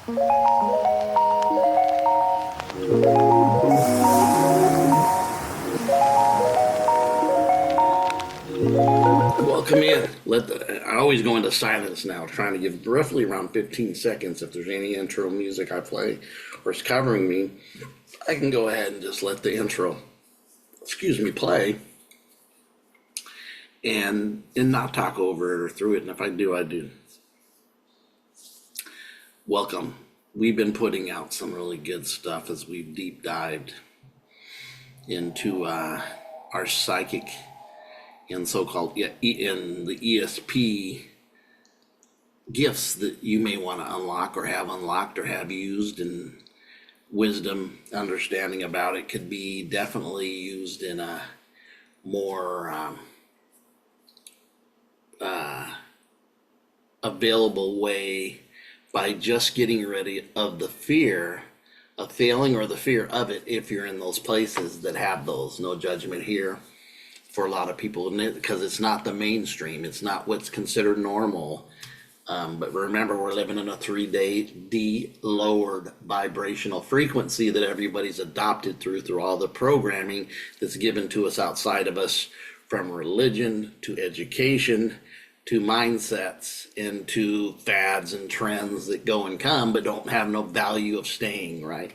Welcome in. I always go into silence now, trying to give roughly around 15 seconds. If there's any intro music I play or is covering me, I can go ahead and just let the intro, play, and not talk over it or through it. And if I do, I do. Welcome. We've been putting out some really good stuff as we've deep dived into our psychic and so-called in the ESP gifts that you may want to unlock or have unlocked or have used, and wisdom understanding about it could be definitely used in a more available way by just getting rid of the fear of failing or the fear of it if you're in those places that have those. No judgment here for a lot of people, because it's not the mainstream. It's not what's considered normal. But remember, we're living in a 3D lowered vibrational frequency that everybody's adopted through all the programming that's given to us outside of us, from religion to education to mindsets and to fads and trends that go and come but don't have no value of staying, right?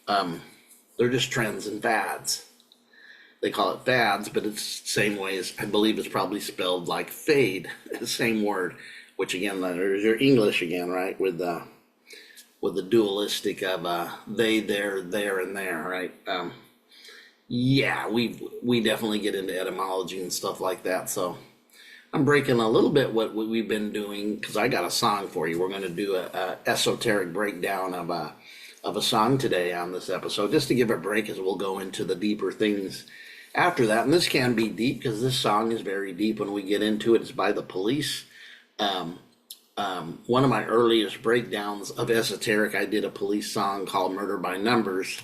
They're just trends and fads. They call it fads, but it's the same way as, I believe it's probably spelled like fade, the same word, which again, there's your English again, right? With the dualistic of they, there, and there, right? Yeah, we definitely get into etymology and stuff like that. So I'm breaking a little bit what we've been doing, because I got a song for you. We're going to do a esoteric breakdown of a song today on this episode, just to give it a break, as we'll go into the deeper things after that. And this can be deep, because this song is very deep when we get into it. It's by the Police. One of my earliest breakdowns of esoteric, I did a Police song called Murder by Numbers,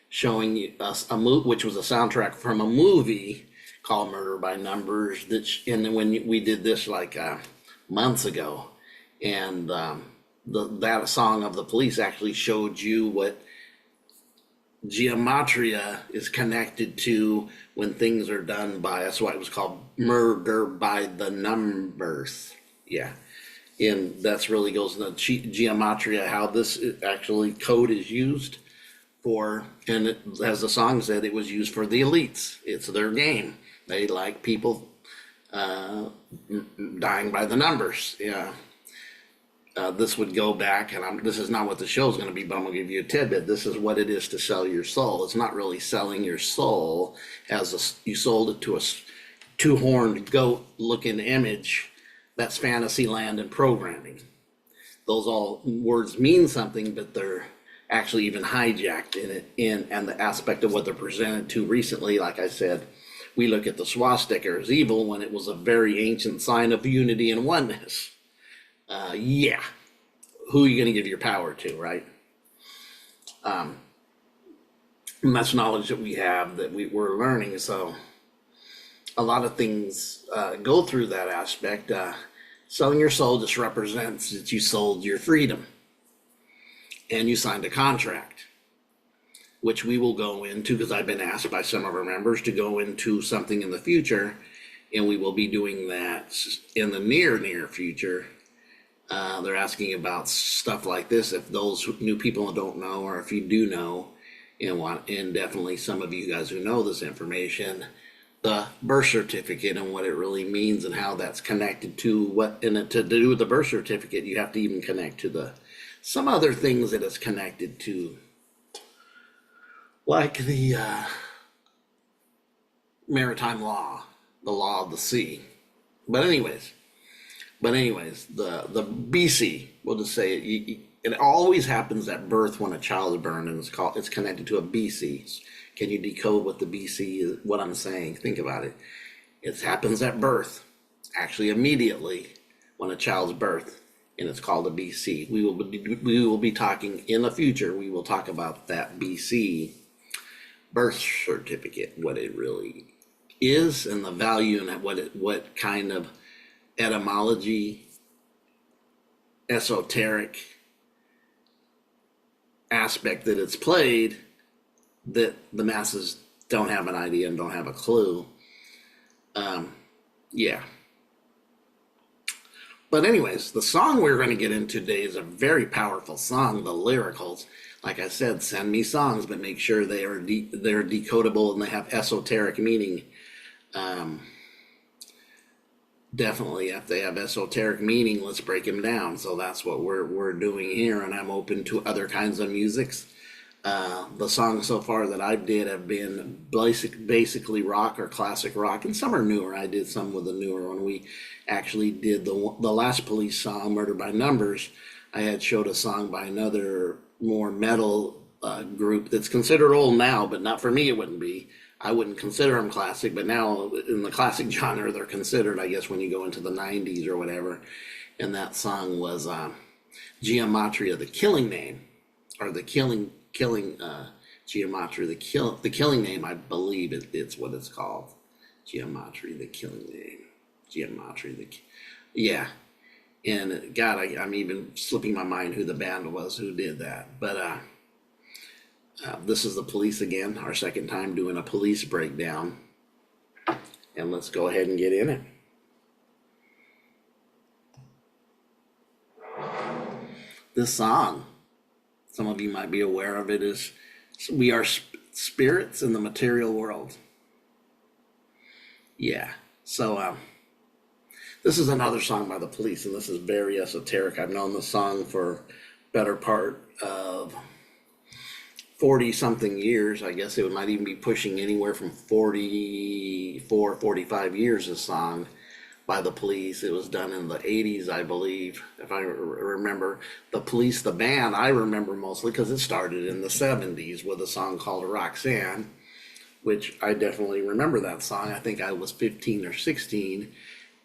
showing us which was a soundtrack from a movie called Murder by Numbers. And then when we did this like months ago, and that song of the Police actually showed you what gematria is connected to when things are done by, that's why it was called Murder by the Numbers. Yeah. And that's really goes into gematria, how this actually code is used for, and it, as the song said, it was used for the elites. It's their game. They like people dying by the numbers. Yeah. This would go back, and this is not what the show is going to be, but I'm going to give you a tidbit. This is what it is to sell your soul. It's not really selling your soul as you sold it to a two-horned goat-looking image. That's fantasy land and programming. Those all words mean something, but they're actually even hijacked and the aspect of what they're presented to recently. Like I said, we look at the swastika as evil when it was a very ancient sign of unity and oneness. Yeah, who are you going to give your power to, right? And that's knowledge that we have, that we're learning. So a lot of things go through that aspect. Selling your soul just represents that you sold your freedom and you signed a contract, which we will go into, because I've been asked by some of our members to go into something in the future, and we will be doing that in the near future. They're asking about stuff like this. If those new people don't know, or if you do know and definitely some of you guys who know this information, the birth certificate and what it really means and how that's connected to what, and to do with the birth certificate, you have to even connect to some other things that it's connected to, like the maritime law, the law of the sea. But anyways, the BC, we'll just say it always happens at birth when a child is born, and it's connected to a BC. Can you decode what the BC is, what I'm saying? Think about it. It happens at birth, actually immediately when a child's birth, and it's called a BC. We will be talking in the future. We will talk about that BC birth certificate, what it really is, and the value, and what kind of etymology, esoteric aspect that it's played that the masses don't have an idea and don't have a clue. Yeah. But anyways, the song we're going to get into today is a very powerful song. The lyricals, like I said, send me songs, but make sure they're decodable and they have esoteric meaning. Definitely, if they have esoteric meaning, let's break them down. So that's what we're doing here, and I'm open to other kinds of musics. The songs so far that I did have been basically rock or classic rock, and some are newer. I did some with the newer one. We actually did the last Police song, Murder by Numbers. I had showed a song by another more metal group that's considered old now, but not for me. It wouldn't be. I wouldn't consider them classic, but now in the classic genre, they're considered, I guess, when you go into the 90s or whatever. And that song was Geometry, the Killing Name, or the killing Geometry, the Killing Name, I believe it's what it's called. Geometry, the Killing Name. Geometry, yeah. And God, I'm even slipping my mind who the band was who did that. But this is the Police again, our second time doing a Police breakdown. And let's go ahead and get in it. This song, some of you might be aware of it, is we are spirits in the material world. Yeah, so this is another song by the Police, and this is very esoteric. I've known the song for better part of 40 something years. I guess it might even be pushing anywhere from 44, 45 years, this song by the Police. It was done in the 80s, I believe, if I remember. The Police, the band, I remember mostly because it started in the 70s with a song called Roxanne, which I definitely remember that song. I think I was 15 or 16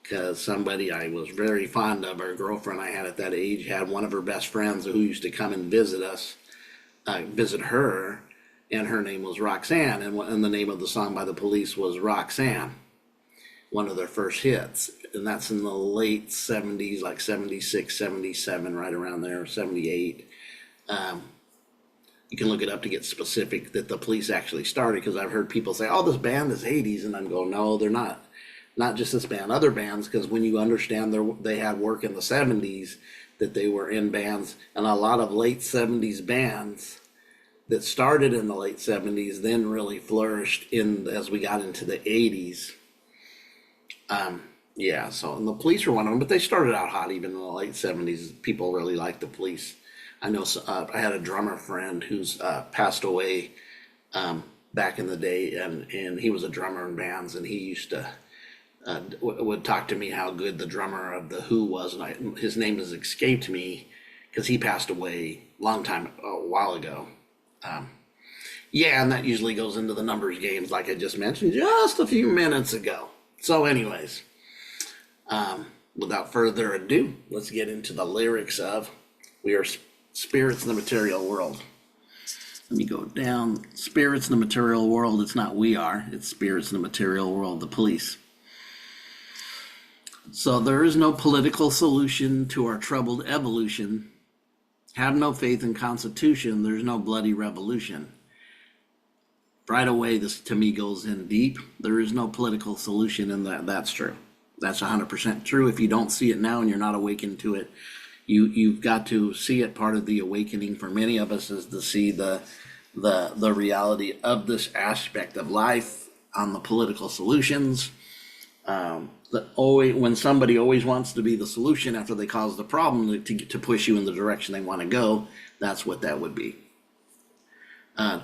because somebody I was very fond of, our girlfriend I had at that age, had one of her best friends who used to come and visit us, visit her, and her name was Roxanne, and the name of the song by the Police was Roxanne, one of their first hits, and that's in the late 70s, like 76, 77, right around there, 78. You can look it up to get specific that the Police actually started, because I've heard people say, oh, this band is 80s, and I'm going, no, they're not. Not just this band, other bands, because when you understand they had work in the 70s, that they were in bands, and a lot of late 70s bands that started in the late 70s then really flourished as we got into the 80s. Yeah, so, and the Police were one of them, but they started out hot even in the late 70s. People really liked the Police. I know I had a drummer friend who's passed away back in the day, and he was a drummer in bands, and he used to would talk to me how good the drummer of the Who was, and his name has escaped me because he passed away a while ago. Yeah, and that usually goes into the numbers games like I just mentioned just a few minutes ago. So anyways, without further ado, let's get into the lyrics of We Are Spirits in the Material World. Let me go down. Spirits in the Material World. It's not we are. It's Spirits in the Material World, the Police. So there is no political solution to our troubled evolution. Have no faith in Constitution. There's no bloody revolution. Right away, this to me goes in deep. There is no political solution, and that's true. That's 100% true. If you don't see it now and you're not awakened to it, you've got to see it. Part of the awakening for many of us is to see the reality of this aspect of life on the political solutions. When somebody always wants to be the solution after they cause the problem to push you in the direction they want to go, that's what that would be.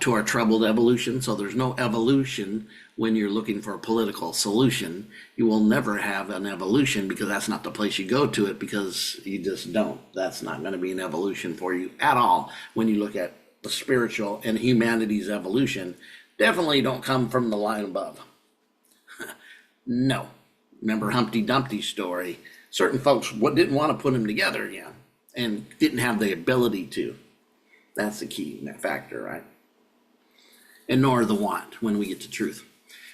To our troubled evolution. So there's no evolution when you're looking for a political solution. You will never have an evolution because that's not the place you go to it, because you just don't. That's not going to be an evolution for you at all. When you look at the spiritual and humanity's evolution, definitely don't come from the line above. No. Remember Humpty Dumpty's story? Certain folks didn't want to put them together again and didn't have the ability to. That's the key factor, right? And nor the want when we get to truth.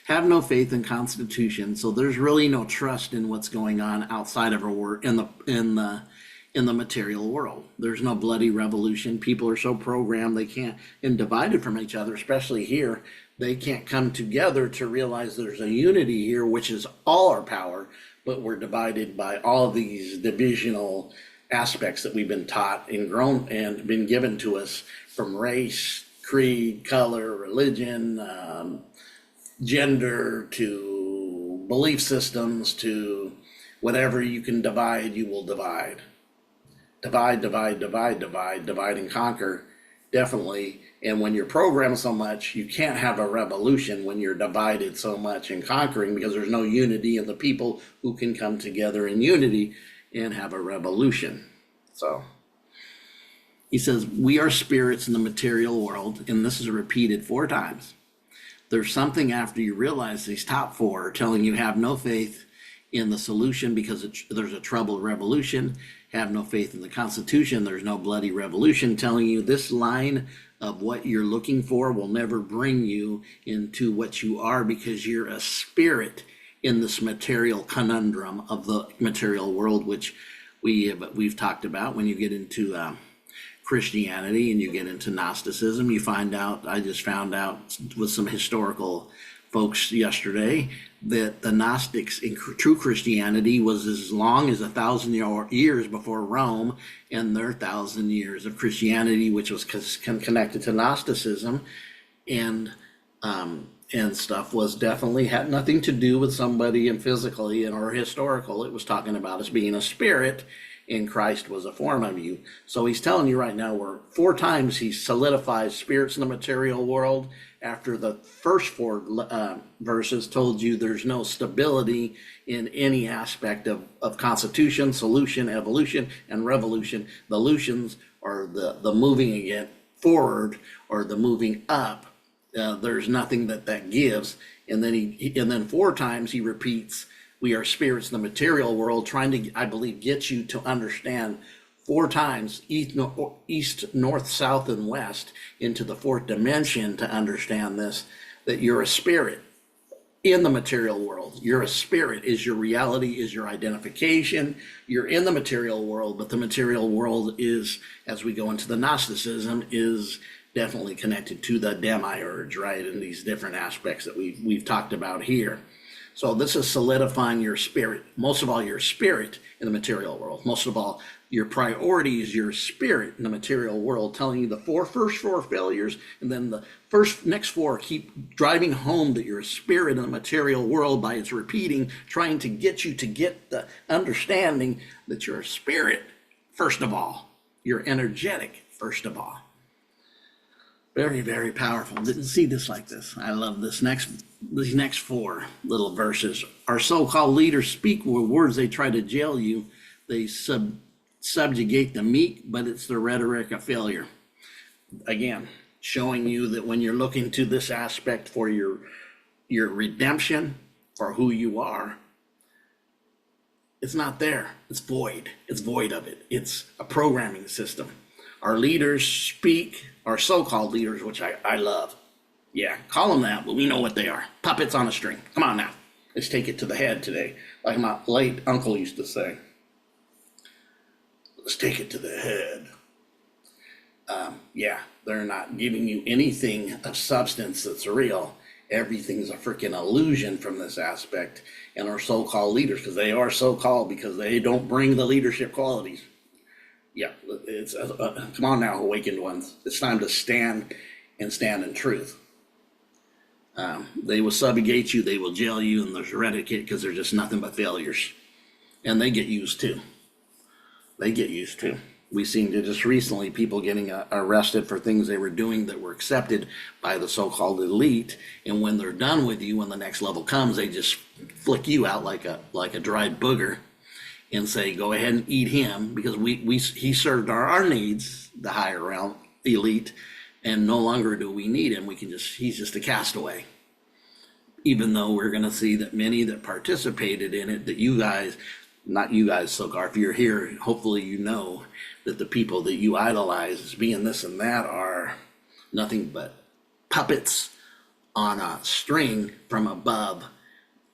Have no faith in Constitution, so there's really no trust in what's going on outside of our work in in the material world. There's no bloody revolution. People are so programmed they can't, and divided from each other, especially here, they can't come together to realize there's a unity here, which is all our power, but we're divided by all these divisional aspects that we've been taught and grown and been given to us from race, creed, color, religion, gender, to belief systems, to whatever you can divide, you will divide. Divide and conquer, definitely. And when you're programmed so much, you can't have a revolution when you're divided so much and conquering, because there's no unity in the people who can come together in unity and have a revolution. So he says, we are spirits in the material world, and this is repeated 4 times. There's something after you realize these top 4 are telling you have no faith in the solution because there's a troubled revolution. Have no faith in the Constitution. There's no bloody revolution, telling you this line of what you're looking for will never bring you into what you are, because you're a spirit in this material conundrum of the material world, which we've talked about. When you get into Christianity and you get into Gnosticism, you find out, I just found out with some historical folks yesterday, that the Gnostics in true Christianity was as long as 1,000 years before Rome, and their 1,000 years of Christianity, which was connected to Gnosticism and stuff, was definitely had nothing to do with somebody and physically or historical. It was talking about us being a spirit, and Christ was a form of you. So he's telling you right now, where 4 times he solidifies spirits in the material world, after the first 4 verses told you there's no stability in any aspect of constitution, solution, evolution, and revolution. The lutions are the moving again forward, or the moving up. There's nothing that gives. And then 4 times he repeats, we are spirits in the material world, trying to, I believe, get you to understand 4 times, east, north, south, and west, into the 4th dimension, to understand this, that you're a spirit in the material world. You're a spirit, is your reality, is your identification. You're in the material world, but the material world is, as we go into the Gnosticism, is definitely connected to the demiurge, right? And these different aspects that we've talked about here. So this is solidifying your spirit. Most of all, your spirit in the material world. Most of all, your priority is your spirit in the material world, telling you the first four failures, and then the next 4 keep driving home that you're a spirit in the material world by its repeating, trying to get you to get the understanding that you're a spirit, first of all. You're energetic, first of all. Very, very powerful. Didn't see this like this. I love these next 4 little verses. Our so-called leaders speak with words they try to jail you. They subjugate the meek, but it's the rhetoric of failure. Again, showing you that when you're looking to this aspect for your redemption, for who you are, it's not there. It's void. It's void of it. It's a programming system. Our leaders speak, our so-called leaders, which I love. Yeah, call them that, but we know what they are. Puppets on a string. Come on now. Let's take it to the head today. Like my late uncle used to say. Let's take it to the head. Yeah, they're not giving you anything of substance that's real. Everything's a freaking illusion from this aspect. And our so-called leaders, because they are so-called because they don't bring the leadership qualities. Yeah, it's come on now, awakened ones. It's time to stand in truth. They will subjugate you, they will jail you, and there's eradicate, because they're just nothing but failures. And they get used too. We seen just recently people getting arrested for things they were doing that were accepted by the so-called elite, and when they're done with you, when the next level comes, they just flick you out like a dried booger and say, go ahead and eat him, because he served our needs, the higher realm elite, and no longer do we need him. He's just a castaway. Even though we're going to see that many that participated in it, that you guys, not you guys, Sokar, if you're here, hopefully you know that the people that you idolize as being this and that are nothing but puppets on a string from above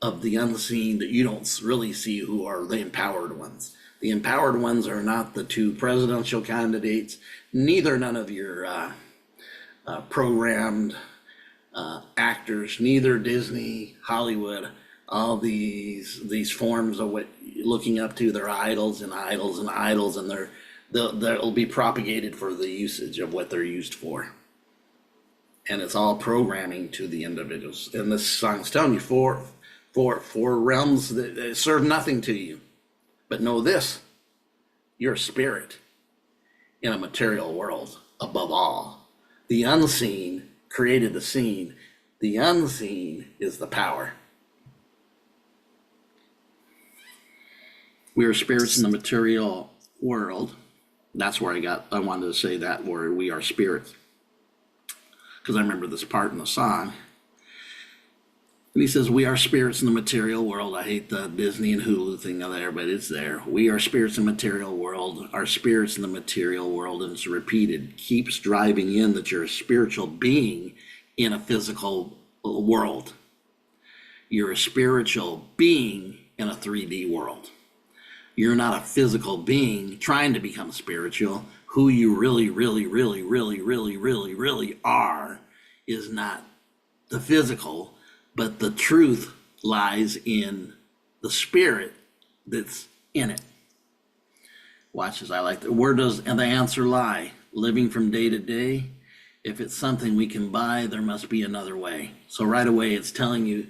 of the unseen, that you don't really see, who are the empowered ones. The empowered ones are not the two presidential candidates, neither none of your programmed actors, neither Disney, Hollywood, all these forms of what you're looking up to, they're idols and idols and idols, and they'll be propagated for the usage of what they're used for. And it's all programming to the individuals. And this song's telling you four realms that serve nothing to you. But know this, you're a spirit in a material world above all. The unseen created the seen. The unseen is the power. We are spirits in the material world. That's where I wanted to say that, where we are spirits. Because I remember this part in the song. And he says, we are spirits in the material world. I hate the Disney and Hulu thing there, but it's there. We are spirits in the material world. Our spirits in the material world, and it's repeated, keeps driving in that you're a spiritual being in a physical world. You're a spiritual being in a 3D world. You're not a physical being trying to become spiritual. Who you really are is not the physical, but the truth lies in the spirit that's in it. Watch as I like that. Where does the answer lie? Living from day to day. If it's something we can buy, there must be another way. So right away, it's telling you,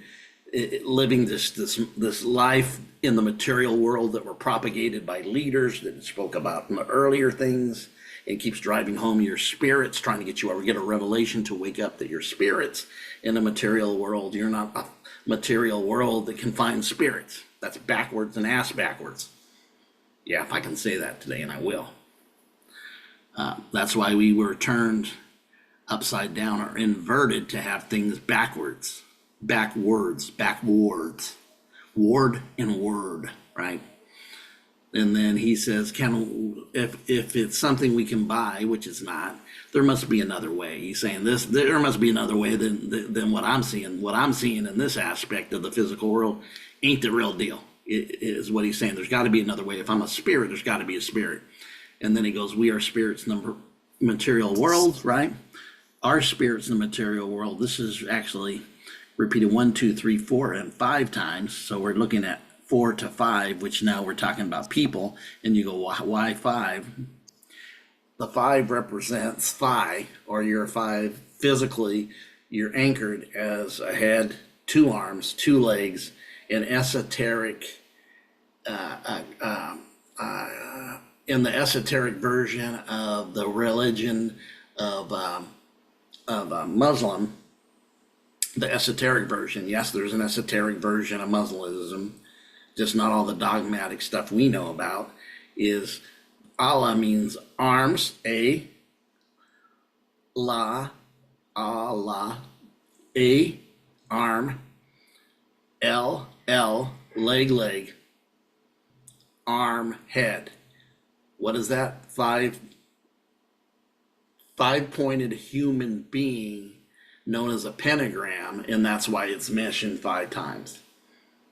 living this life in the material world that were propagated by leaders that spoke about in the earlier things. It keeps driving home your spirits, trying to get you to get a revelation to wake up that your spirits in the material world. You're not a material world that can find spirits. That's backwards and ass backwards. Yeah, if I can say that today, and I will. That's why we were turned upside down or inverted to have things backwards, ward and word, right? And then he says, if it's something we can buy, which it's not, there must be another way. He's saying there must be another way than what I'm seeing. What I'm seeing in this aspect of the physical world ain't the real deal. It is what he's saying. There's got to be another way. If I'm a spirit, there's got to be a spirit. And then he goes, we are spirits in the material world, right? Our spirits in the material world. This is actually repeated 1, 2, 3, 4, and 5 times. So we're looking at 4 to 5, which now we're talking about people, and you go, why 5? The 5 represents phi, or you're 5 physically. You're anchored as a head, 2 arms, 2 legs, an esoteric, in the esoteric version of the religion of Muslim, the esoteric version. Yes, there's an esoteric version of Muslimism. Just not all the dogmatic stuff we know about. Is Allah means arms, A, La, Allah, A, arm, L, leg, arm, head. What is that? 5-pointed human being known as a pentagram, and that's why it's mentioned 5 times.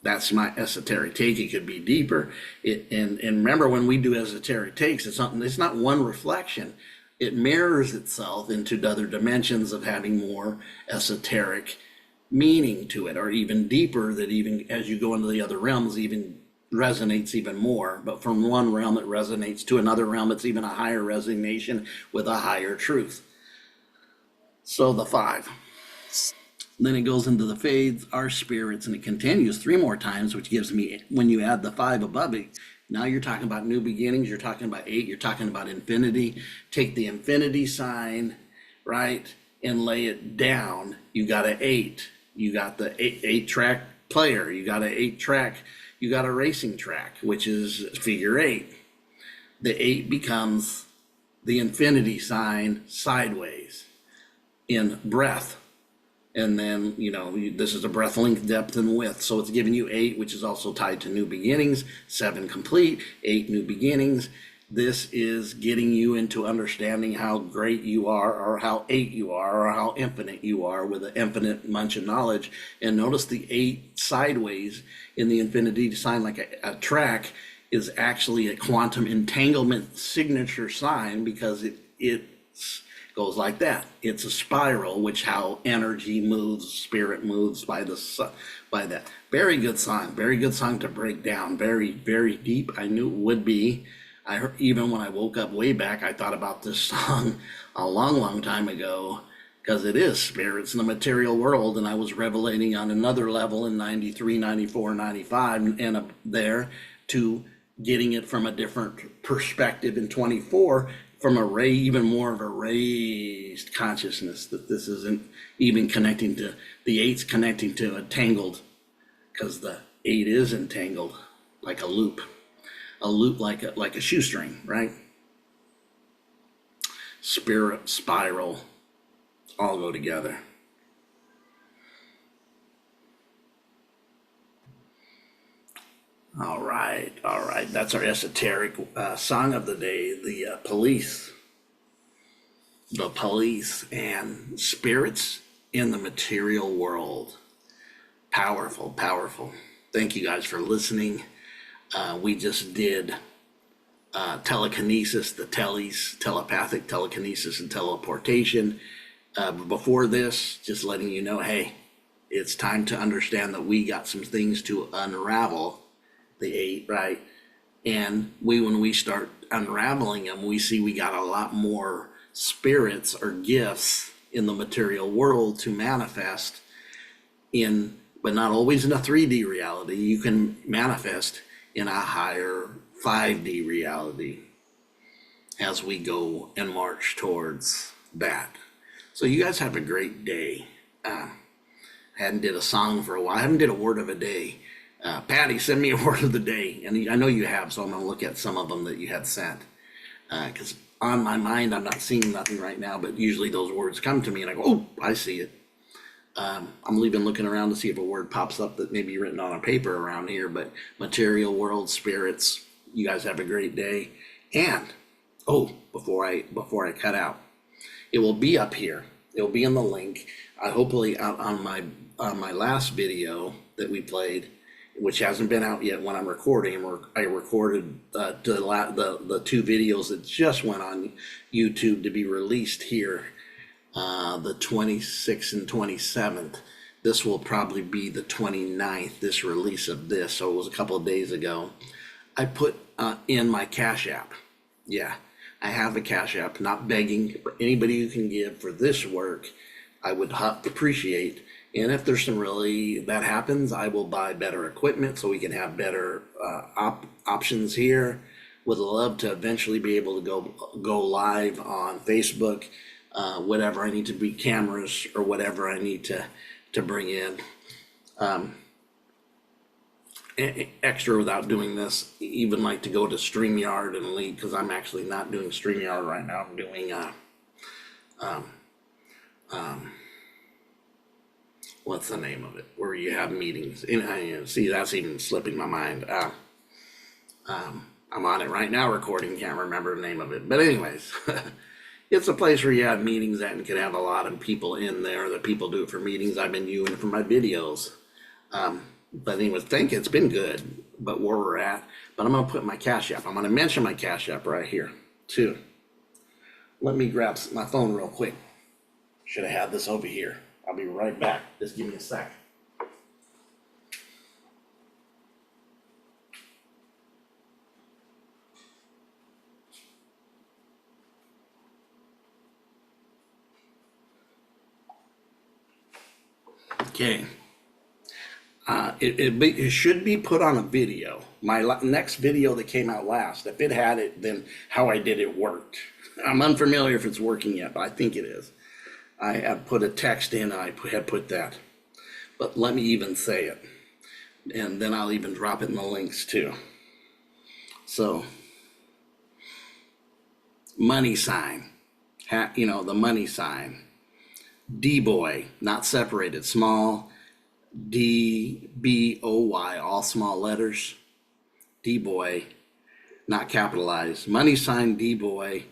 That's my esoteric take. It could be deeper. And remember, when we do esoteric takes, it's not one reflection. It mirrors itself into other dimensions of having more esoteric meaning to it, or even deeper, that even as you go into the other realms, even resonates even more. But from one realm, it resonates to another realm. It's even a higher resonation with a higher truth. So the 5. Then it goes into the fades, our spirits, and it continues 3 more times, which gives me, when you add the 5 above it, now you're talking about new beginnings, you're talking about 8, you're talking about infinity. Take the infinity sign, right, and lay it down. You got an 8. You got the 8-track player. You got an 8-track, you got a racing track, which is figure 8. The 8 becomes the infinity sign sideways in breath. And then, this is a breath length, depth, and width. So it's giving you 8, which is also tied to new beginnings, 7 complete, 8 new beginnings. This is getting you into understanding how great you are, or how 8 you are, or how infinite you are with an infinite bunch of knowledge. And notice the 8 sideways in the infinity sign, like a track, is actually a quantum entanglement signature sign, because it goes like that. It's a spiral, which how energy moves, spirit moves by the by that. Very good song to break down. Very, very deep. I knew it would be. I heard, even when I woke up way back, I thought about this song a long time ago, because it is spirits in the material world, and I was revelating on another level in 93, 94, 95, and up there to getting it from a different perspective in 24, from even more of a raised consciousness, that this isn't even connecting to the eight's connecting to a tangled, because the eight is entangled like a loop like a shoestring, right? Spirit, spiral, all go together. All right. That's our esoteric song of the day. The police and spirits in the material world. Powerful. Thank you guys for listening. We just did telekinesis, telepathic telekinesis and teleportation. Before this, just letting you know, hey, it's time to understand that we got some things to unravel, the eight, right? And when we start unraveling them, we see we got a lot more spirits or gifts in the material world to manifest in, but not always in a 3D reality. You can manifest in a higher 5D reality as we go and march towards that. So you guys have a great day. Hadn't did a song for a while. I haven't did a word of a day. Patty, send me a word of the day. And I know you have, so I'm going to look at some of them that you had sent. Because on my mind, I'm not seeing nothing right now, but usually those words come to me and I go, oh, I see it. I'm even looking around to see if a word pops up that may be written on a paper around here, but material world, spirits, you guys have a great day. And, before I cut out, it will be up here. It'll be in the link. Hopefully out on my last video that we played, which hasn't been out yet when I'm recording. I recorded the two videos that just went on YouTube to be released here, the 26th and 27th. This will probably be the 29th, this release of this. So it was a couple of days ago. I put in my Cash App. Yeah, I have a Cash App, not begging for anybody who can give for this work. I would appreciate. And if there's some really that happens, I will buy better equipment so we can have better options here. Would love to eventually be able to go live on Facebook, whatever I need to be, cameras or whatever I need to bring in. Extra without doing this, even like to go to StreamYard and lead, because I'm actually not doing StreamYard right now. I'm doing what's the name of it, where you have meetings. And see, that's even slipping my mind. I'm on it right now recording, can't remember the name of it, but anyways. It's a place where you have meetings at and can have a lot of people in there. The people do it for meetings. I've been doing it for my videos. But anyways, it's been good, but where we're at. But I'm going to put my Cash App. I'm going to mention my Cash App right here, too. Let me grab my phone real quick. Should have had this over here. I'll be right back. Just give me a sec. Okay. It should be put on a video. My next video that came out last, if it had it, then how I did it worked. I'm unfamiliar if it's working yet, but I think it is. I have put a text in and I had put that. But let me even say it. And then I'll even drop it in the links too. So, money sign. The money sign. D-boy, not separated, small, D-B-O-Y, all small letters. D-boy, not capitalized. Money sign D-boy,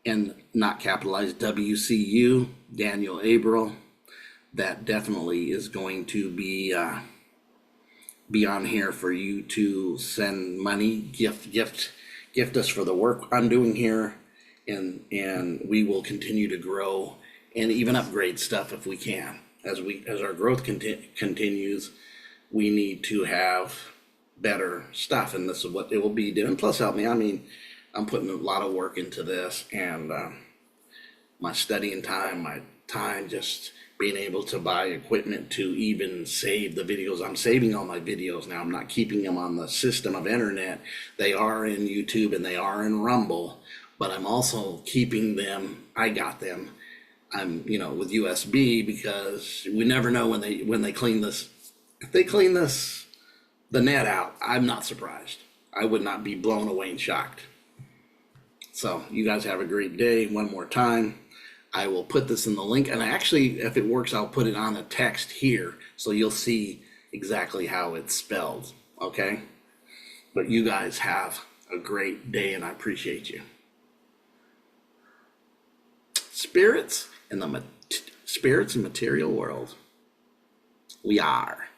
and not capitalized, W-C-U, Daniel Abril. That definitely is going to be be on here for you to send money, gift us for the work I'm doing here, and we will continue to grow and even upgrade stuff if we can. As our growth continues, we need to have better stuff, and this is what it will be doing. Plus, help me. I mean, I'm putting a lot of work into this, and my studying time, my time just being able to buy equipment to even save the videos. I'm saving all my videos now. I'm not keeping them on the system of internet. They are in YouTube and they are in Rumble, but I'm also keeping them. I got them. I'm, with USB, because we never know when they clean this. If they clean the net out, I'm not surprised. I would not be blown away and shocked. So you guys have a great day. One more time, I will put this in the link, and actually, if it works, I'll put it on a text here so you'll see exactly how it's spelled, okay? But you guys have a great day, and I appreciate you. Spirits in the material world, we are.